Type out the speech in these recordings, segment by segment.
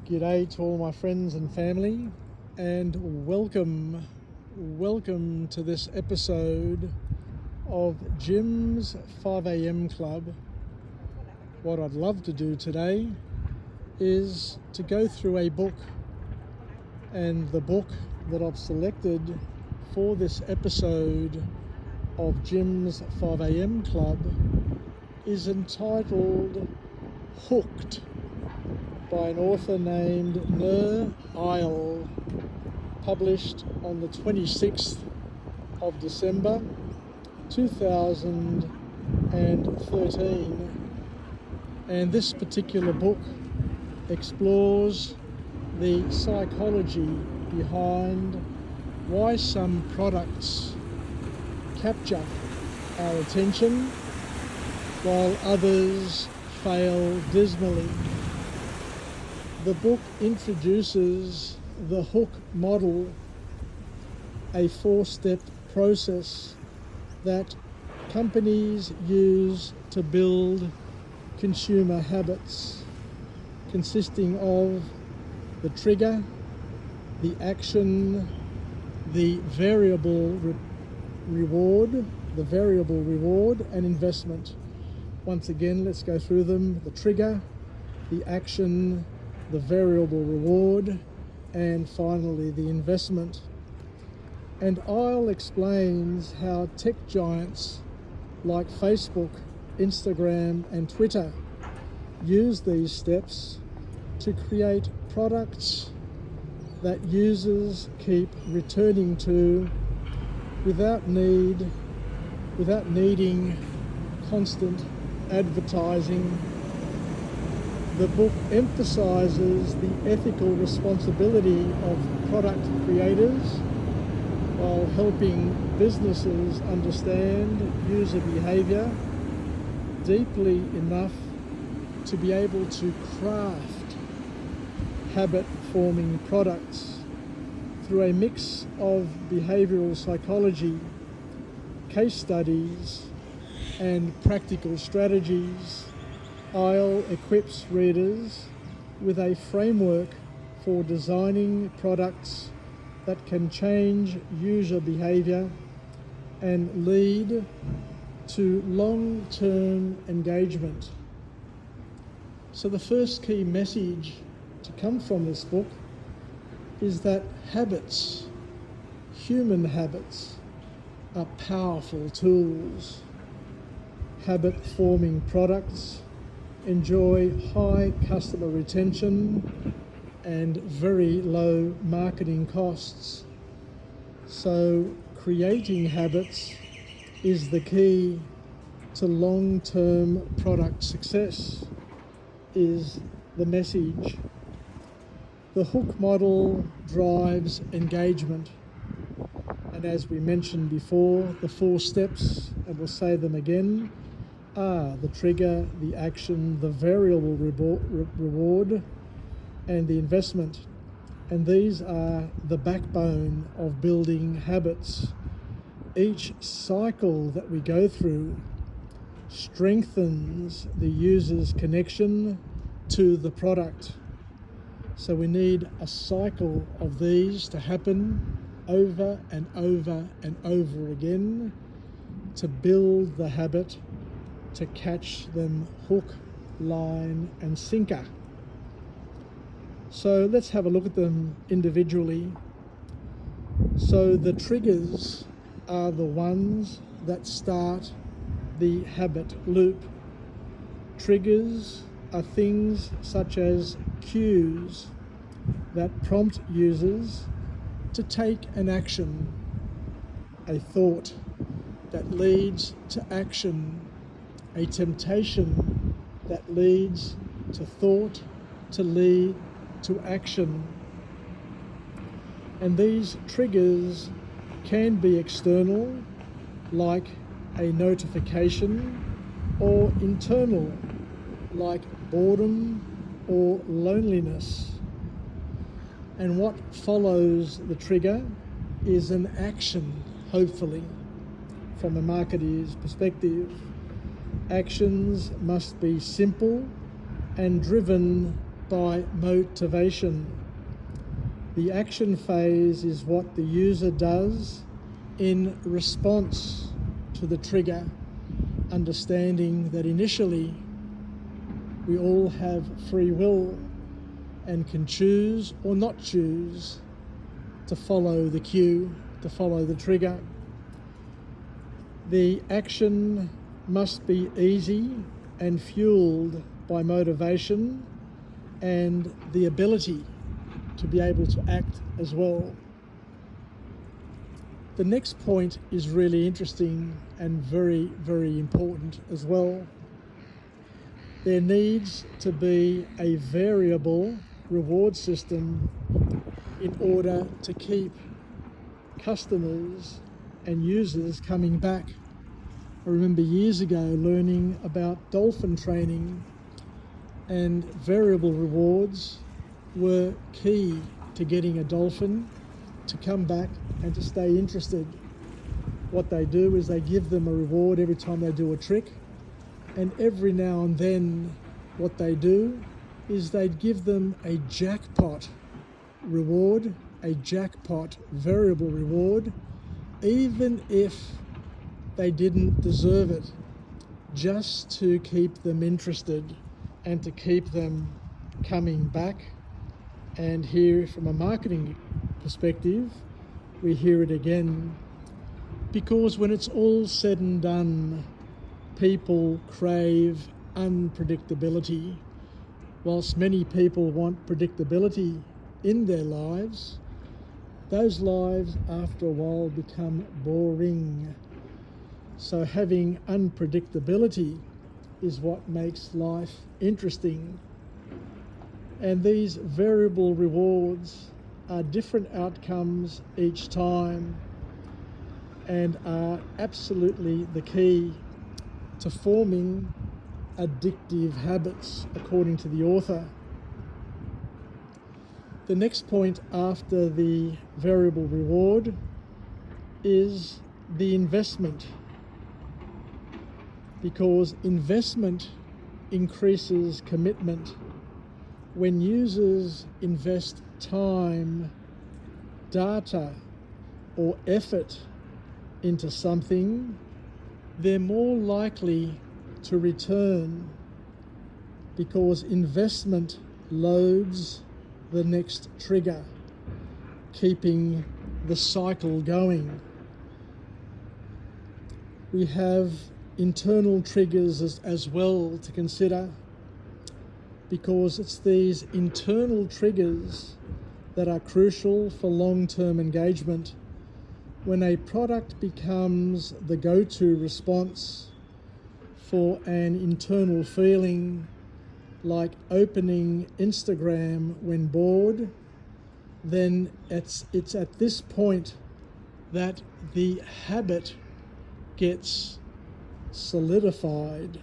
G'day to all my friends and family, and welcome to this episode of Jim's 5am Club. What I'd love to do today is to go through a book, and the book that I've selected for this episode of Jim's 5am Club is entitled Hooked, by an author named Nir Eyal, published on the 26th of December 2013. And this particular book explores the psychology behind why some products capture our attention while others fail dismally. The book introduces the hook model, a 4-step process that companies use to build consumer habits, consisting of the trigger, the action, the variable reward, and investment. Once again, let's go through them. The trigger, the action, the variable reward, and finally the investment. And Eyal explains how tech giants like Facebook, Instagram, and Twitter use these steps to create products that users keep returning to without needing constant advertising. The book emphasizes the ethical responsibility of product creators while helping businesses understand user behavior deeply enough to be able to craft habit-forming products through a mix of behavioral psychology, case studies, and practical strategies. Eyal equips readers with a framework for designing products that can change user behavior and lead to long-term engagement. So the first key message to come from this book is that habits, human habits, are powerful tools. Habit-forming products enjoy high customer retention and very low marketing costs. So creating habits is the key to long-term product success, is the message. The hook model drives engagement. And as we mentioned before, the 4 steps, and we'll say them again, are the trigger, the action, the variable reward, and the investment. And these are the backbone of building habits. Each cycle that we go through strengthens the user's connection to the product. So we need a cycle of these to happen over and over and over again to build the habit, to catch them hook, line, and sinker. So let's have a look at them individually. So the triggers are the ones that start the habit loop. Triggers are things such as cues that prompt users to take an action, a thought that leads to action, a temptation that leads to thought to lead to action. And these triggers can be external, like a notification, or internal, like boredom or loneliness. And what follows the trigger is an action, hopefully, from a marketeer's perspective. Actions must be simple and driven by motivation. The action phase is what the user does in response to the trigger, understanding that initially we all have free will and can choose or not choose to follow the cue, to follow the trigger. The action must be easy and fueled by motivation and the ability to be able to act as well. The next point is really interesting and very, very important as well. There needs to be a variable reward system in order to keep customers and users coming back. I remember years ago learning about dolphin training, and variable rewards were key to getting a dolphin to come back and to stay interested. What they do is they give them a reward every time they do a trick, and every now and then what they do is they'd give them a jackpot reward, a jackpot variable reward, even if they didn't deserve it, just to keep them interested and to keep them coming back. And here, from a marketing perspective, we hear it again, because when it's all said and done, people crave unpredictability. Whilst many people want predictability in their lives, those lives after a while become boring. So having unpredictability is what makes life interesting. And these variable rewards are different outcomes each time and are absolutely the key to forming addictive habits, according to the author. The next point after the variable reward is the investment, because investment increases commitment. When users invest time, data, or effort into something, they're more likely to return, because investment loads the next trigger, keeping the cycle going. We have internal triggers as well to consider, because it's these internal triggers that are crucial for long-term engagement. When a product becomes the go-to response for an internal feeling, like opening Instagram when bored, then it's at this point that the habit gets solidified.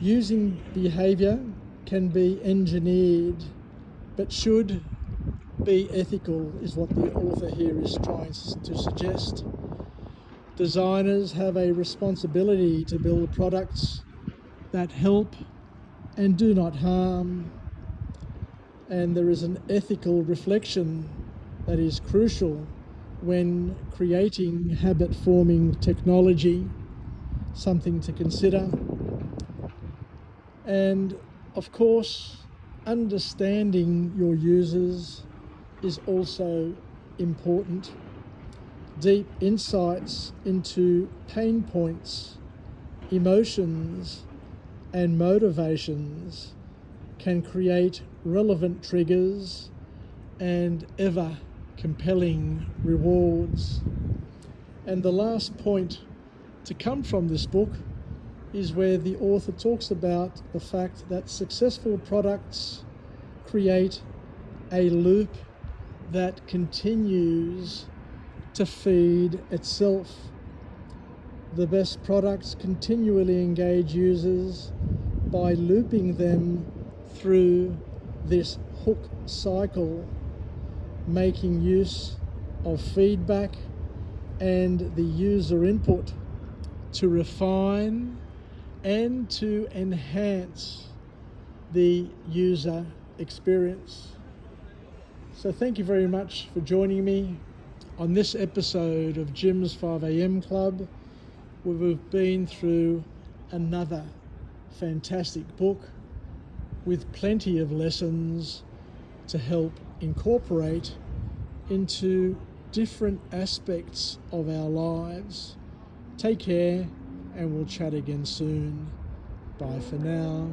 Using behavior can be engineered, but should be ethical, is what the author here is trying to suggest. Designers have a responsibility to build products that help and do not harm, and there is an ethical reflection that is crucial when creating habit-forming technology, something to consider. And of course, understanding your users is also important. Deep insights into pain points, emotions, and motivations can create relevant triggers and ever compelling rewards. And the last point to come from this book is where the author talks about the fact that successful products create a loop that continues to feed itself. The best products continually engage users by looping them through this hook cycle, making use of feedback and the user input to refine and to enhance the user experience. So thank you very much for joining me on this episode of Jim's 5am Club, where we've been through another fantastic book with plenty of lessons to help incorporate into different aspects of our lives. Take care, and we'll chat again soon. Bye for now.